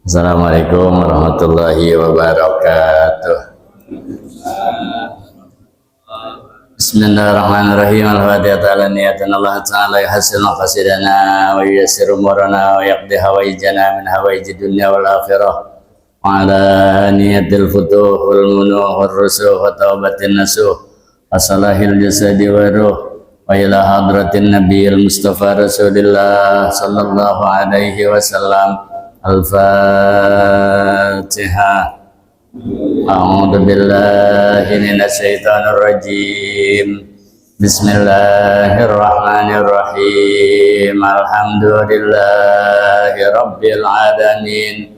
Assalamualaikum warahmatullahi wabarakatuh. Bismillahirrahmanirrahim. Al-Fatihah ala niatan Allah Ta'ala yuhassil maqasidana wa yuyassir umurana wa yaqdi hawaijana min hawaiji dunya wal akhirah wa ala niyatil futuh wal munuh wal rusuh wa taubatin nasuh wa salahil jasadi wa ruh wa ila hadratin nabiyil mustafa rasulillah sallallahu alaihi wasallam. Al-Fatihah. A'udzu billahi minasy syaithanir rajim. Bismillahirrahmanirrahim. Alhamdulillahi rabbil alamin.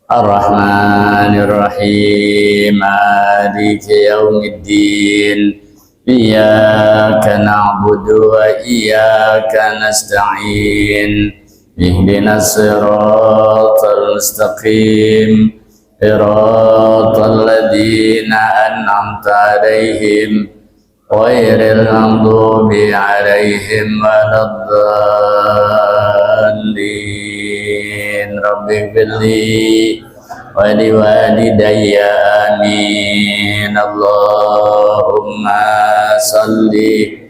Ar-Rahmanir Rahim. Maliki yaumiddin. Iyyaka na'budu wa iyyaka nasta'in. Ihdinas siratal mustaqim. Siratal ladzina an'amta 'alaihim ghairil maghdubi 'alaihim waladdallin. Rabbighfirli wa liwalidayya amin. Allahumma salli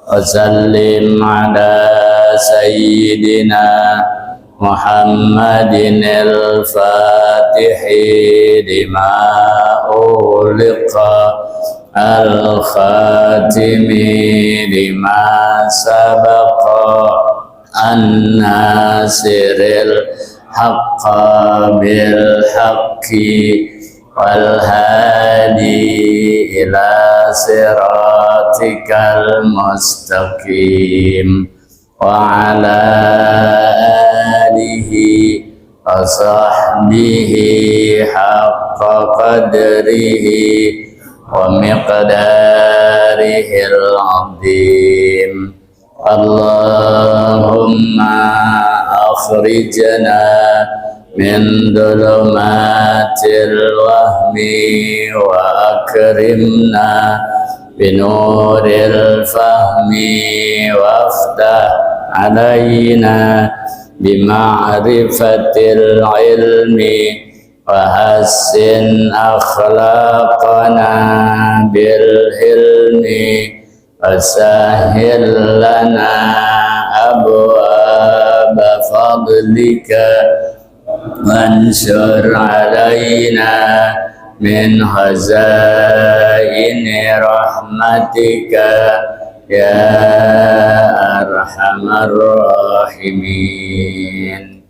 wa sallim ala sayyidina Muhammadin al-Fatihi lima uliqa al-khatimi lima sabaqa an-nasiril haqqa bil haqqi wal hadi ila siratikal mustaqim wa ala alihi wa sahbihi haqqa qadrihi wa miqdarihil azim. Allahumma akhrijna min dhulumatil wahmi wa akrimna binuril fahmi waftah alaina bima'rifatil ilmi wa hassin akhlaqana bil hilmi wa sahhil lana abwaaba fadlika wansur alaina min khazaini rahmatika ya arhamar rahimin.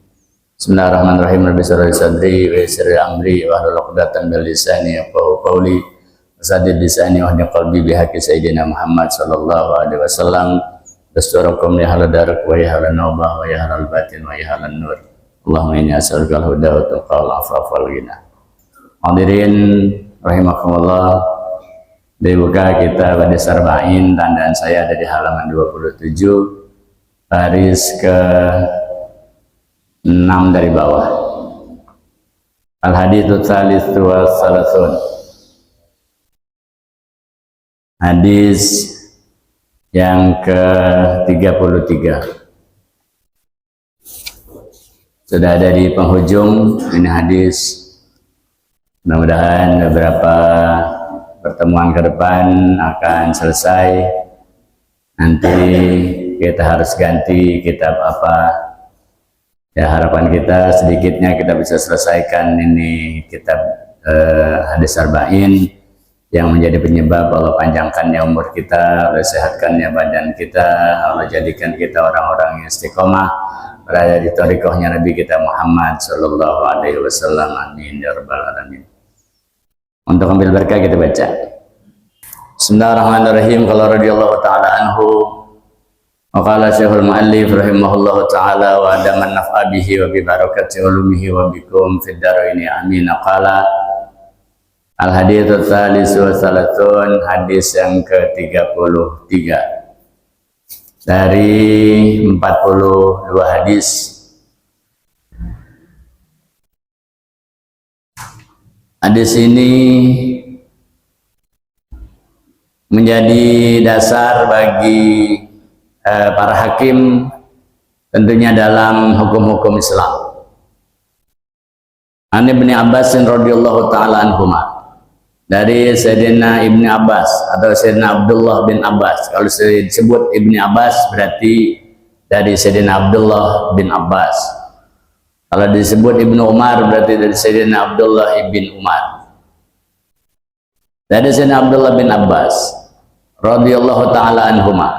Bismillahirrahmanirrahim. Rabbi shrah li sadri wa yassir li amri wahlul 'uqdatam min lisani yafqahu qawli wasaddid lisani wahdini qalbi bihaqqi sayyidina Muhammad sallallahu alaihi wasallam. Astagfirullakum ya halal darak wa ya halal nawbah wa ya halal batin wa ya halal nur. Allahumma inni as'aluka al-huda wa tuqa wal 'afafa wal ghina. Hadirin rahimakumullah, dibuka kita pada Sarba'in, tandaan saya ada di halaman 27 baris ke 6 dari bawah. Al-haditsu tsalits wa salasun. Hadis yang ke-33. Sudah ada di penghujung ini hadis. Mudah-mudahan beberapa pertemuan ke depan akan selesai. Nanti kita harus ganti kitab apa. Ya, harapan kita sedikitnya kita bisa selesaikan ini kitab hadis Arba'in yang menjadi penyebab Allah panjangkannya umur kita, Allah sehatkannya badan kita, Allah jadikan kita orang-orang yang istiqomah berada di thariqahnya Nabi kita Muhammad sallallahu alaihi wasallam. Amin ya rabbal alamin. Untuk ambil berkah kita baca. Bismillahirrahmanirrahim. Qala radhiyallahu ta'ala anhu wa qala Syekhul Mu'allif rahimahullahu ta'ala wa adaman naf'a bihi wa bi barakati ulumihi wa bikum fid dharaini amin. Qala al-haditsu tsalis wa salatun, hadis yang ke-33 dari 42 hadis. Hadis ini menjadi dasar bagi para hakim tentunya dalam hukum-hukum Islam. An Ibnu Abbas radhiyallahu taala anhuma, dari Sayyidina Ibnu Abbas atau Sayyidina Abdullah bin Abbas. Kalau disebut Ibnu Abbas berarti dari Sayyidina Abdullah bin Abbas. Kalau disebut Ibnu Umar berarti dari Sayyidina Abdullah bin Umar. Dari Sayyidina Abdullah bin Abbas radhiyallahu taala anhuma,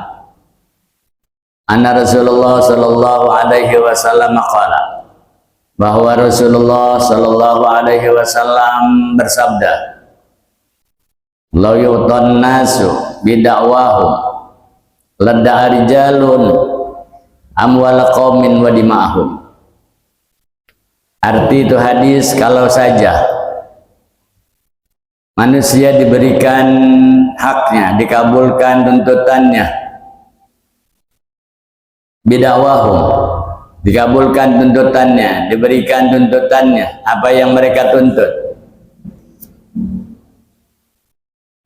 anna Rasulullah sallallahu alaihi wasallam qala, bahwa Rasulullah sallallahu alaihi wasallam bersabda, "Law yu'tan nasu bidakwahum ladda'a rijalun amwal qaumin wa dima'ahum." Arti itu hadis, kalau saja manusia diberikan haknya, dikabulkan tuntutannya, bidakwahum, dikabulkan tuntutannya, diberikan tuntutannya, apa yang mereka tuntut.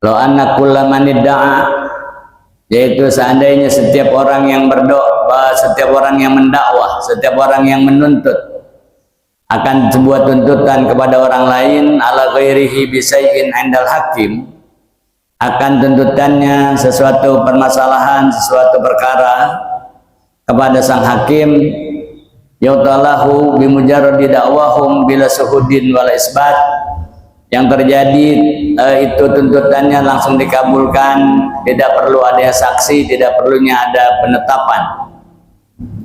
Lo anna kulla man idda'a, yaitu seandainya setiap orang yang berdoa, setiap orang yang mendakwah, setiap orang yang menuntut akan sebuah tuntutan kepada orang lain, ala ghairihi bisai'in 'indal hakim, akan tuntutannya sesuatu permasalahan, sesuatu perkara kepada sang hakim, yautalahu bimujarradi dakwahum bila suhudin wala isbat, yang terjadi itu tuntutannya langsung dikabulkan, tidak perlu ada saksi, tidak perlunya ada penetapan.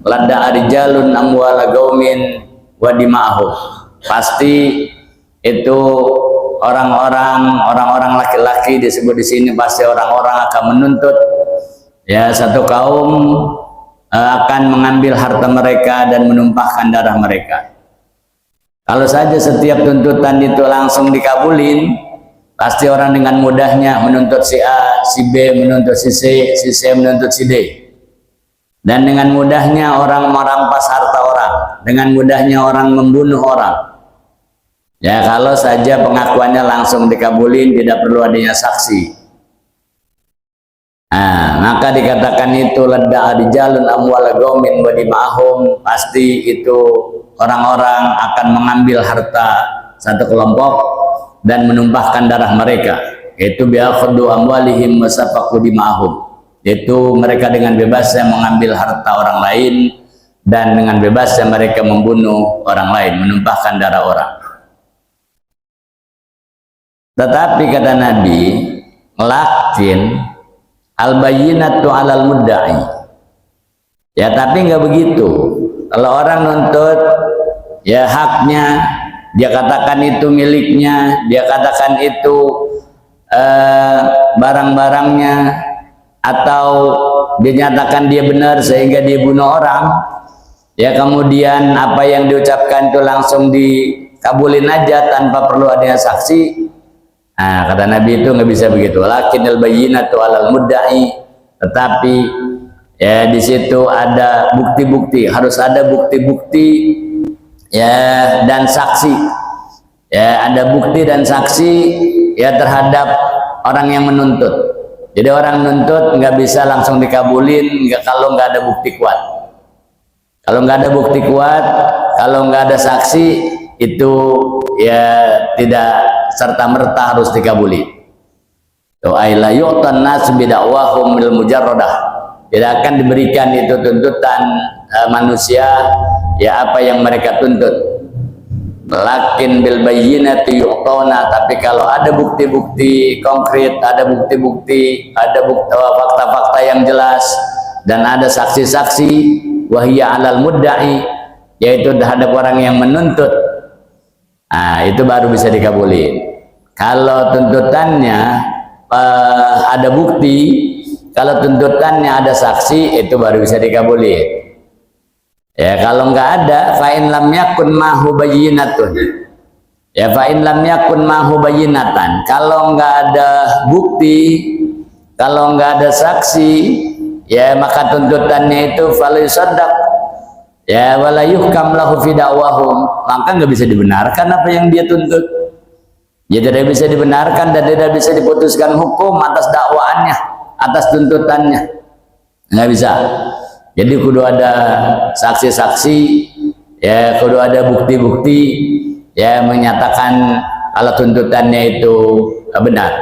Ladda arijalun amwala gaumin wa dima'ahum, pasti itu orang-orang laki-laki disebut di sini, pasti orang-orang akan menuntut, ya, satu kaum akan mengambil harta mereka dan menumpahkan darah mereka. Kalau saja setiap tuntutan itu langsung dikabulin, pasti orang dengan mudahnya menuntut si A, si B menuntut si C, si C menuntut si D. Dan dengan mudahnya orang merampas harta orang, dengan mudahnya orang membunuh orang. Ya, kalau saja pengakuannya langsung dikabulin, tidak perlu adanya saksi. Nah, maka dikatakan itu ladda rijalun amwal qaumin wa dima'ahum, pasti itu orang-orang akan mengambil harta satu kelompok dan menumpahkan darah mereka, yaitu bi'akhdu amwalihim wa safaqu dima'ahum, yaitu mereka dengan bebasnya mengambil harta orang lain dan dengan bebasnya mereka membunuh orang lain, menumpahkan darah orang. Tetapi kata Nabi, lakin al-bayyinatu 'alal mudda'i, ya, tapi nggak begitu. Kalau orang nuntut, ya haknya, dia katakan itu miliknya, dia katakan itu barang-barangnya, atau dia nyatakan dia benar sehingga dia bunuh orang, ya, kemudian apa yang diucapkan itu langsung dikabulin aja tanpa perlu adanya saksi. Nah, kata Nabi itu nggak bisa begitu. Lakinnal bayyinatu 'alal mudda'i, tetapi ya di situ ada bukti-bukti, harus ada bukti-bukti, ya, dan saksi. Ya, ada bukti dan saksi, ya, terhadap orang yang menuntut. Jadi orang menuntut nggak bisa langsung dikabulin kalau nggak ada bukti kuat. Kalau nggak ada bukti kuat, kalau nggak ada saksi, itu ya tidak serta merta harus dikabuli. Do'aila yu'tan nas bidakwahum bil mujarradah, tidak akan diberikan itu tuntutan manusia, ya, apa yang mereka tuntut. Lakin bil bayyinati yu'tona, tapi kalau ada bukti-bukti konkret, ada bukti-bukti, ada fakta-fakta yang jelas dan ada saksi-saksi, wahiyya 'alal mudda'i, yaitu terhadap orang yang menuntut, nah, itu baru bisa dikabulin. Kalau tuntutannya ada bukti, kalau tuntutannya ada saksi, itu baru bisa dikabulin. Ya, kalau nggak ada, fa'in lam yakun mahu bayyinatun, ya, fa'in lam yakun mahu bayyinatan, kalau nggak ada bukti, kalau nggak ada saksi, ya, maka tuntutannya itu falyusaddaq, ya, wala yuhkam lahu fi da'wahum, maka nggak bisa dibenarkan apa yang dia tuntut. Ya, tidak bisa dibenarkan dan tidak bisa diputuskan hukum atas dakwaannya, atas tuntutannya, nggak bisa. Jadi kudu ada saksi-saksi, ya kudu ada bukti-bukti ya menyatakan alat tuntutannya itu benar.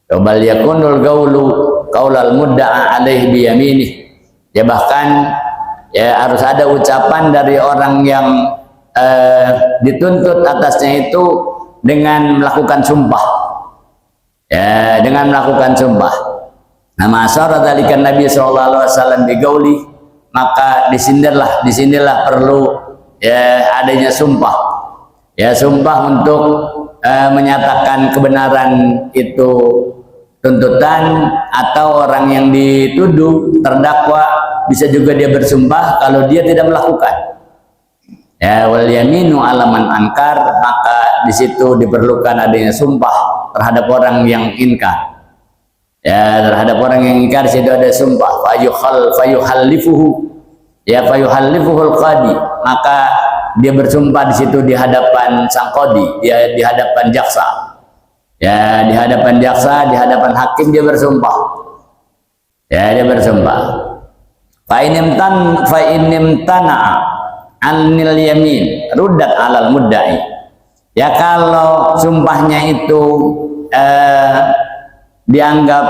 Bal yakunul gaulu qaulal mudda'a alaih biyaminih. Ya bahkan ya harus ada ucapan dari orang yang dituntut atasnya itu dengan melakukan sumpah. Ya, dengan melakukan sumpah. Nama asyara dzalikan Nabi sallallahu alaihi wasallam bigauli, maka disinilah perlu ya adanya sumpah. Ya, sumpah untuk menyatakan kebenaran itu tuntutan, atau orang yang dituduh terdakwa bisa juga dia bersumpah kalau dia tidak melakukan. Ya, wal yaminu alaman angkar, maka di situ diperlukan adanya sumpah terhadap orang yang ingkar. Ya, terhadap orang yang ingkar di situ ada sumpah. Fayuhallifuhu, ya fayuhallifuhul qadi, maka dia bersumpah di situ di hadapan sang qadi, dia di hadapan jaksa. Ya, di hadapan jaksa, di hadapan hakim dia bersumpah. Ya, dia bersumpah. Fa inimtana'a anil yamin ruddat alal mudda'i. Ya, kalau sumpahnya itu dianggap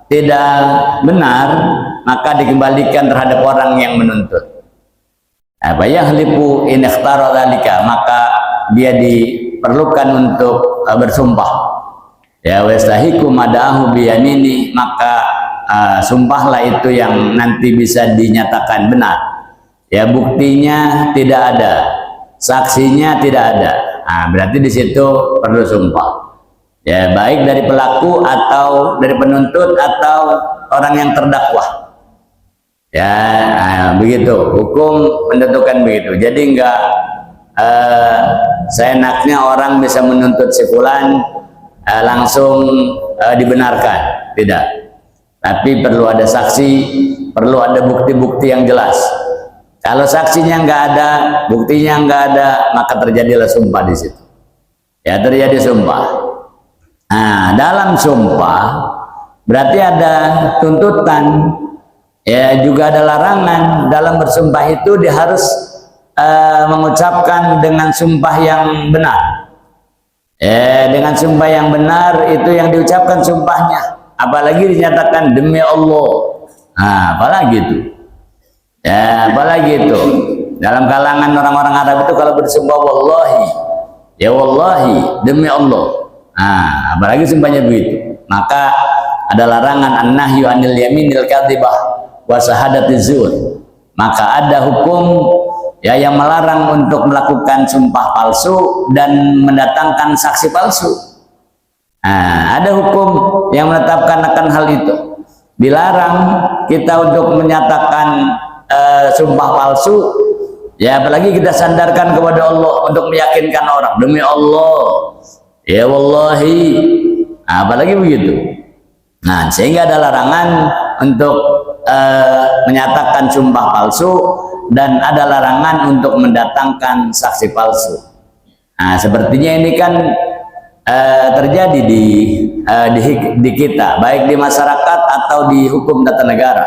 tidak benar, maka dikembalikan terhadap orang yang menuntut. Apa yahlifu in ikhtara dzalika, maka dia diperlukan untuk bersumpah. Ya, wastahiku madahu biyamini, maka sumpahlah itu yang nanti bisa dinyatakan benar. Ya, buktinya tidak ada, saksinya tidak ada. Nah, berarti di situ perlu sumpah. Ya, baik dari pelaku atau dari penuntut atau orang yang terdakwa. Ya, begitu hukum menentukan begitu. Jadi enggak seenaknya orang bisa menuntut si fulan langsung dibenarkan, tidak. Tapi perlu ada saksi, perlu ada bukti-bukti yang jelas. Kalau saksinya enggak ada, buktinya enggak ada, maka terjadilah sumpah di situ. Ya, terjadi sumpah. Nah, dalam sumpah berarti ada tuntutan, ya juga ada larangan. Dalam bersumpah itu dia harus mengucapkan dengan sumpah yang benar. Dengan sumpah yang benar itu yang diucapkan sumpahnya, apalagi dinyatakan demi Allah. Nah, apalagi itu. Ya, apalagi itu. Dalam kalangan orang-orang Arab itu kalau bersumpah wallahi, ya wallahi demi Allah. Nah, apalagi sumpahnya begitu, maka ada larangan an-nahyu anil yaminil kadzibah wa syahadatiz zur. Maka ada hukum ya yang melarang untuk melakukan sumpah palsu dan mendatangkan saksi palsu. Nah, ada hukum yang menetapkan akan hal itu. Dilarang kita untuk menyatakan sumpah palsu, ya apalagi kita sandarkan kepada Allah untuk meyakinkan orang demi Allah. Ya wallahi, apalagi begitu. Nah, sehingga ada larangan untuk menyatakan sumpah palsu, dan ada larangan untuk mendatangkan saksi palsu. Nah, sepertinya ini kan terjadi di kita, baik di masyarakat atau di hukum tata negara.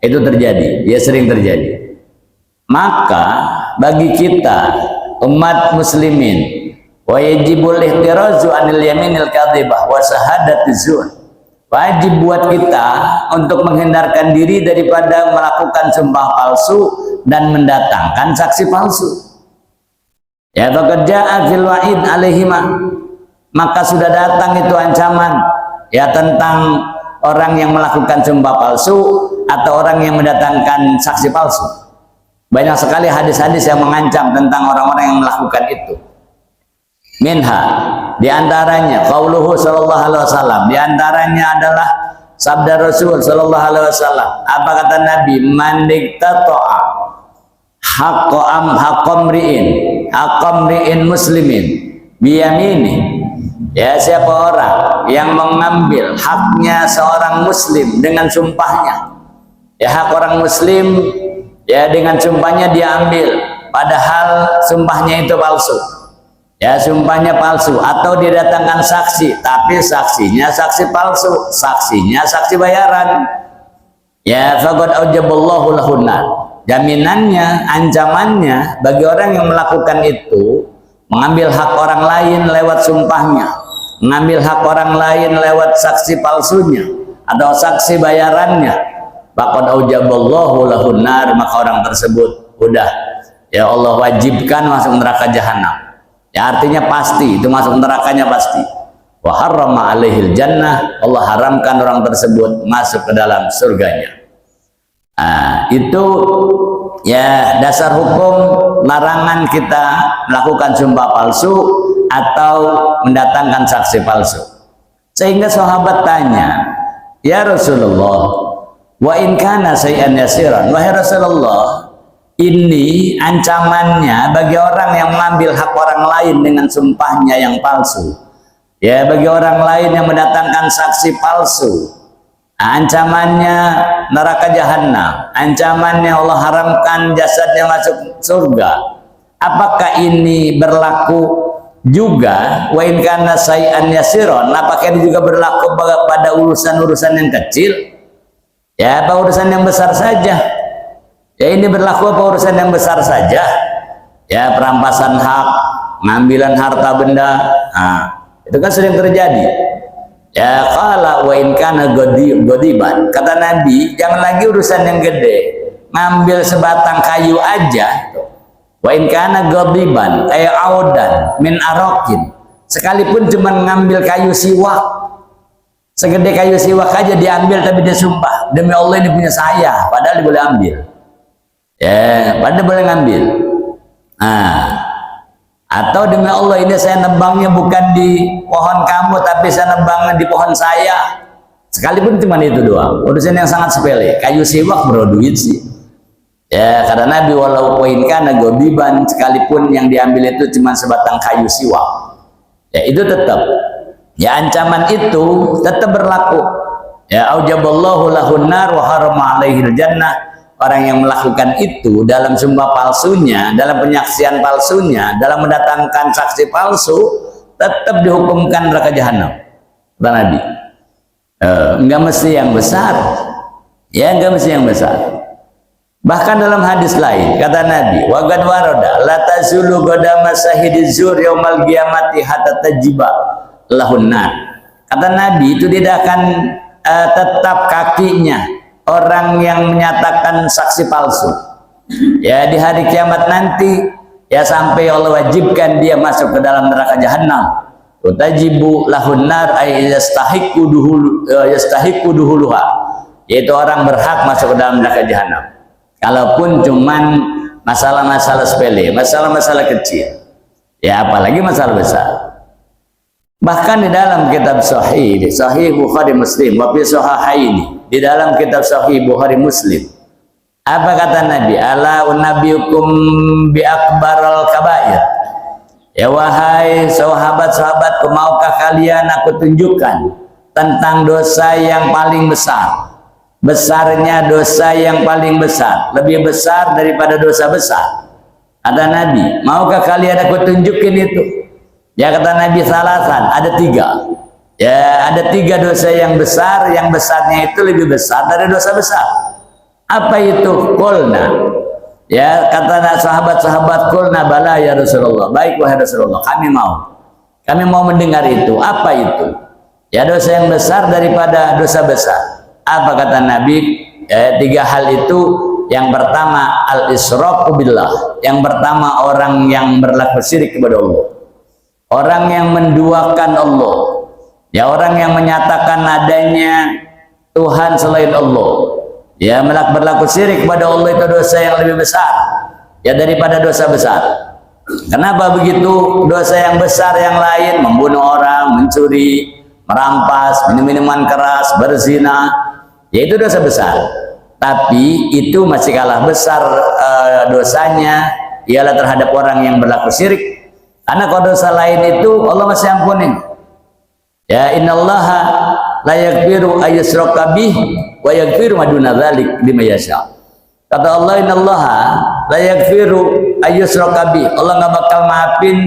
Itu terjadi, ya sering terjadi. Maka bagi kita umat muslimin, wa yajibul ihtirazu anil yaminil kadzibah wa syahadatiz zur. Wajib buat kita untuk menghindarkan diri daripada melakukan sumpah palsu dan mendatangkan saksi palsu. Ya, faqad jaa fil wa'id alaihima, maka sudah datang itu ancaman ya tentang orang yang melakukan sumpah palsu atau orang yang mendatangkan saksi palsu. Banyak sekali hadis-hadis yang mengancam tentang orang-orang yang melakukan itu. Minha, diantaranya qauluhu sallallahu alaihi wasallam, diantaranya adalah sabda Rasul sallallahu alaihi wasallam. Apa kata Nabi? Man diktata'a haqqamri'in muslimin biyamini. Ya, siapa orang yang mengambil haknya seorang muslim dengan sumpahnya, ya hak orang muslim ya dengan sumpahnya dia ambil, padahal sumpahnya itu palsu. Ya, sumpahnya palsu, atau didatangkan saksi tapi saksinya saksi palsu, saksinya saksi bayaran. ya faqad aujaballahu lahun nar. Jaminannya, ancamannya bagi orang yang melakukan itu, mengambil hak orang lain lewat sumpahnya, mengambil hak orang lain lewat saksi palsunya atau saksi bayarannya, faqad aujaballahu lahun nar, maka orang tersebut udah ya Allah wajibkan masuk neraka jahanam. Ya artinya pasti itu masuk nerakanya pasti. Wa harrama alaihil jannah, Allah haramkan orang tersebut masuk ke dalam surganya. Nah, itu ya dasar hukum larangan kita melakukan sumpah palsu atau mendatangkan saksi palsu. Sehingga sahabat tanya, ya Rasulullah, wa in kana syai'an yasiran, wahai Rasulullah, ini ancamannya bagi orang yang mengambil hak orang lain dengan sumpahnya yang palsu, ya bagi orang lain yang mendatangkan saksi palsu, ancamannya neraka jahanam, ancamannya Allah haramkan jasadnya masuk surga. Apakah ini berlaku juga wa in kana syai'an yasiran? Apakah ini juga berlaku pada urusan-urusan yang kecil, ya apa urusan yang besar saja? Ya ini berlaku apa urusan yang besar saja, ya perampasan hak, pengambilan harta benda, nah, itu kan sering terjadi. Ya qala wa in kana godiban, kata Nabi, jangan lagi urusan yang gede, ngambil sebatang kayu aja. Wa in kana godiban kayak audan min arokin, sekalipun cuma ngambil kayu siwak, segede kayu siwak aja diambil, tapi dia sumpah demi Allah ini punya saya, padahal dia boleh ambil. Ya, pada boleh ngambil. Nah, atau demi Allah ini saya nebangnya bukan di pohon kamu, tapi saya nebangnya di pohon saya. Sekalipun cuma itu doang. Urusan yang sangat sepele. Kayu siwak berduit sih. Ya, karena Nabi walau poinkan godiban, sekalipun yang diambil itu cuma sebatang kayu siwak. Ya, itu tetap. Ya, ancaman itu tetap berlaku. Ya, aujaballahu lahun nar wa harama alaihil jannah. Orang yang melakukan itu dalam sumpah palsunya, dalam penyaksian palsunya, dalam mendatangkan saksi palsu, tetap dihukumkan neraka jahanam. Kata Nabi, enggak mesti yang besar, ya enggak mesti yang besar. Bahkan dalam hadis lain kata Nabi, wa qad warada la tazulu qadama sahidiz zur yaumal qiyamati hatta tajiba lahun nar. Kata Nabi itu tidak akan tetap kakinya orang yang menyatakan saksi palsu, ya di hari kiamat nanti, ya sampai Allah wajibkan dia masuk ke dalam neraka jahanam. Utajibu lahun nar ay yastahiqu duhuluha, yaitu orang berhak masuk ke dalam neraka jahanam. Kalaupun cuman masalah-masalah sepele, masalah-masalah kecil, ya apalagi masalah besar. Bahkan di dalam kitab Sahih, di Sahih Bukhari Muslim, wa fi sahihaini, di dalam kitab Sahih Bukhari Muslim, apa kata Nabi? Ala unabiyukum bi akbaral kabair. Ya wahai sahabat-sahabatku, maukah kalian aku tunjukkan tentang dosa yang paling besar? Besarnya dosa yang paling besar, lebih besar daripada dosa besar. Kata Nabi, maukah kalian aku tunjukin itu? Ya kata Nabi, salasan, ada 3. Ya ada 3 dosa yang besar, yang besarnya itu lebih besar dari dosa besar. Apa itu? Qulna, ya kata sahabat-sahabat, qulna bala ya Rasulullah, baik wahai Rasulullah, kami mau mendengar itu. Apa itu? Ya dosa yang besar daripada dosa besar. Apa kata Nabi? 3 hal itu. Yang pertama al-israqu billah, yang pertama orang yang berlaku syirik kepada Allah, orang yang menduakan Allah, ya orang yang menyatakan adanya Tuhan selain Allah, ya berlaku syirik kepada Allah, itu dosa yang lebih besar ya daripada dosa besar. Kenapa begitu? Dosa yang besar yang lain, membunuh orang, mencuri, merampas, minum minuman keras, berzina, ya itu dosa besar. Tapi itu masih kalah besar dosanya ialah terhadap orang yang berlaku syirik. Karena kalau dosa lain itu Allah masih ampunin. Ya innallaha la yaghfiru ayyushraka bih wa yaghfiru ma duna dzalik liman yasha. Kata Allah, innallaha la yaghfiru ayyushraka bih. Allah enggak bakal maafin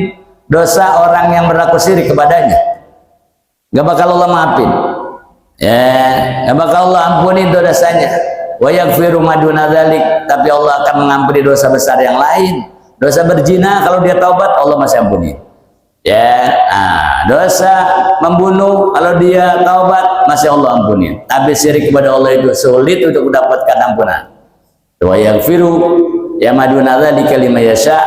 dosa orang yang berlaku syirik kepadanya. Enggak bakal Allah maafin. Ya, enggak bakal Allah ampuni dosanya. Wa yaghfiru ma duna dzalik, tapi Allah akan mengampuni dosa besar yang lain. Dosa berzina kalau dia taubat Allah masih ampuni. Ya, dosa membunuh kalau dia taubat masih Allah ampuni. Tapi syirik kepada Allah itu sulit untuk mendapatkan ampunan. Wa yaghfiru ya ma duna dzalika liman yasha.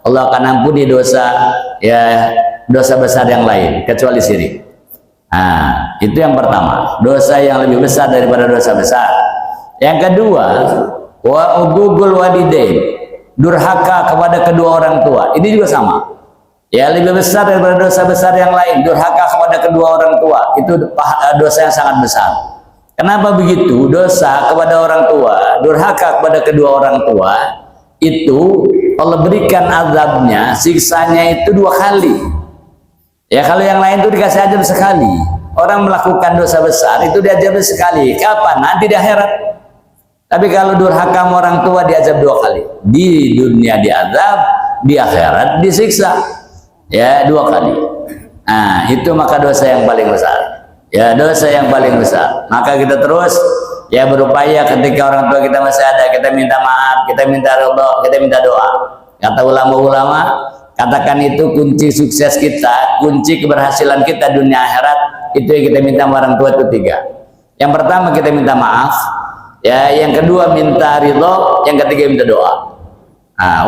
Allah akan ampuni dosa, ya, dosa besar yang lain kecuali syirik. Itu yang pertama, dosa yang lebih besar daripada dosa besar. Yang kedua, wa uqul walidain, durhaka kepada kedua orang tua. Ini juga sama. Ya, lebih besar daripada dosa besar yang lain, durhaka kepada kedua orang tua. Itu dosa yang sangat besar. Kenapa begitu? Dosa kepada orang tua, durhaka kepada kedua orang tua, itu Allah berikan azabnya, siksanya itu 2 kali. Ya, kalau yang lain itu dikasih azab sekali. Orang melakukan dosa besar itu diazab sekali. Kapan? Nanti di akhirat. Tapi kalau durhaka sama orang tua diazab 2 kali. Di dunia diazab, di akhirat disiksa. Ya, 2 kali. Itu maka dosa yang paling besar. Ya, dosa yang paling besar. Maka kita terus ya berupaya ketika orang tua kita masih ada, kita minta maaf, kita minta ridha, kita minta doa. Kata ulama-ulama, katakan itu kunci sukses kita, kunci keberhasilan kita dunia akhirat, itu yang kita minta sama orang tua itu 3. Yang pertama kita minta maaf, ya, yang kedua minta ridha, yang ketiga minta doa.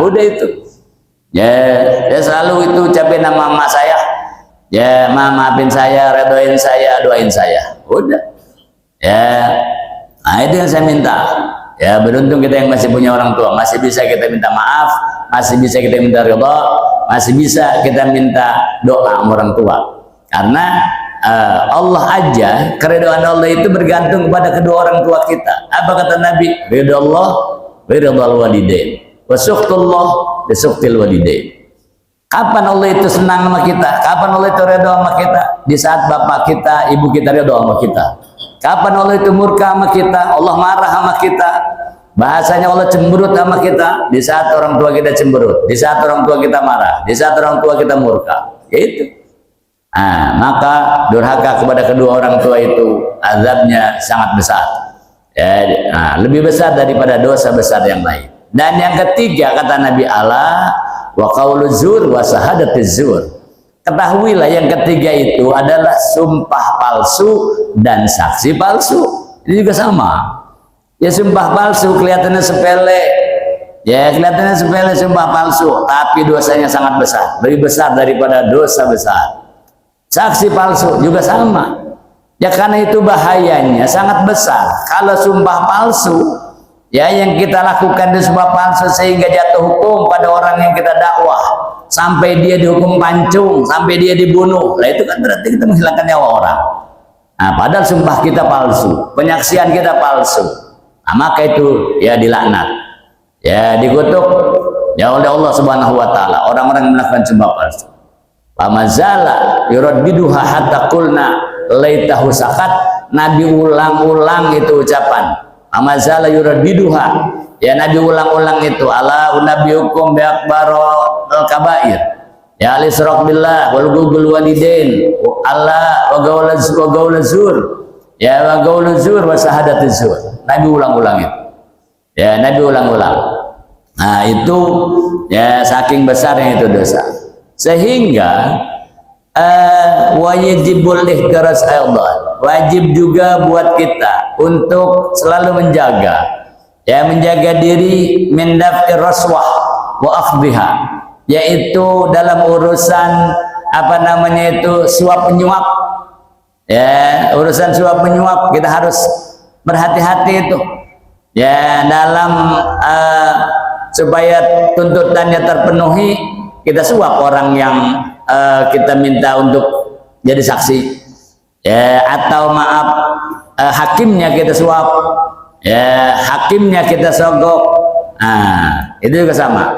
Udah itu. Ya selalu itu ucapin nama emak saya. Ya, maafin saya, redoin saya, doain saya. Udah. Ya. Itu yang saya minta. Ya, beruntung kita yang masih punya orang tua, masih bisa kita minta maaf, masih bisa kita minta ridha, masih bisa kita minta doa sama orang tua. Karena Allah aja, keridhaan Allah itu bergantung kepada kedua orang tua kita. Apa kata Nabi? Ridha Allah, ridhal walidain, wa suqtullah, wa suqtil walidain. Kapan Allah itu senang sama kita? Kapan Allah itu ridha sama kita? Di saat bapak kita, ibu kita ridha sama kita. Kapan Allah itu murka sama kita? Allah marah sama kita. Bahasanya Allah cemberut sama kita. Di saat orang tua kita cemberut, di saat orang tua kita marah, di saat orang tua kita murka. Itu. Maka durhaka kepada kedua orang tua itu azabnya sangat besar. Ya, lebih besar daripada dosa besar yang lain. Dan yang ketiga kata Nabi Allah, wa qauluz zur wa shahadatiz zur. Ketahuilah yang ketiga itu adalah sumpah palsu dan saksi palsu. Ini juga sama. Ya, sumpah palsu kelihatannya sepele. Ya, kelihatannya sepele sumpah palsu, tapi dosanya sangat besar, lebih besar daripada dosa besar. Saksi palsu juga sama. Ya, karena itu bahayanya sangat besar. Kalau sumpah palsu, ya, yang kita lakukan di sumpah palsu sehingga jatuh hukum pada orang yang kita dakwah, sampai dia dihukum pancung, sampai dia dibunuh, lah itu kan berarti kita menghilangkan nyawa orang. Padahal sumpah kita palsu, penyaksian kita palsu. Maka itu ya dilaknat, ya dikutuk ya oleh Allah Subhanahu wa taala orang-orang yang melakukan sumpah palsu. Pamazala yuraddiduha hatta qulna laitahu sakat. Nabi ulang-ulang itu ucapan. Pamazala yuraddiduha, ya Nabi ulang-ulang itu, ala unabiyukum bi akbarul kabair, ya al-isyraq billah wal ghulul walidain, Allah wa gaulaz zur, ya wa gaulaz zur wa shahadatiz zur. Nabi ulang-ulang itu. Ya, Nabi ulang-ulang. Itu ya saking besarnya itu dosa. Sehingga wajibul ihtiras Allah. Wajib juga buat kita untuk selalu menjaga, ya, menjaga diri min daf'ir raswah wa akhdhiha, yaitu dalam urusan apa namanya itu suap menyuap. Ya, urusan suap menyuap kita harus berhati-hati itu. Ya, dalam supaya tuntutannya terpenuhi, kita suap orang yang kita minta untuk jadi saksi. Ya, atau maaf, hakimnya kita suap. Ya, hakimnya kita sogok. Itu juga sama.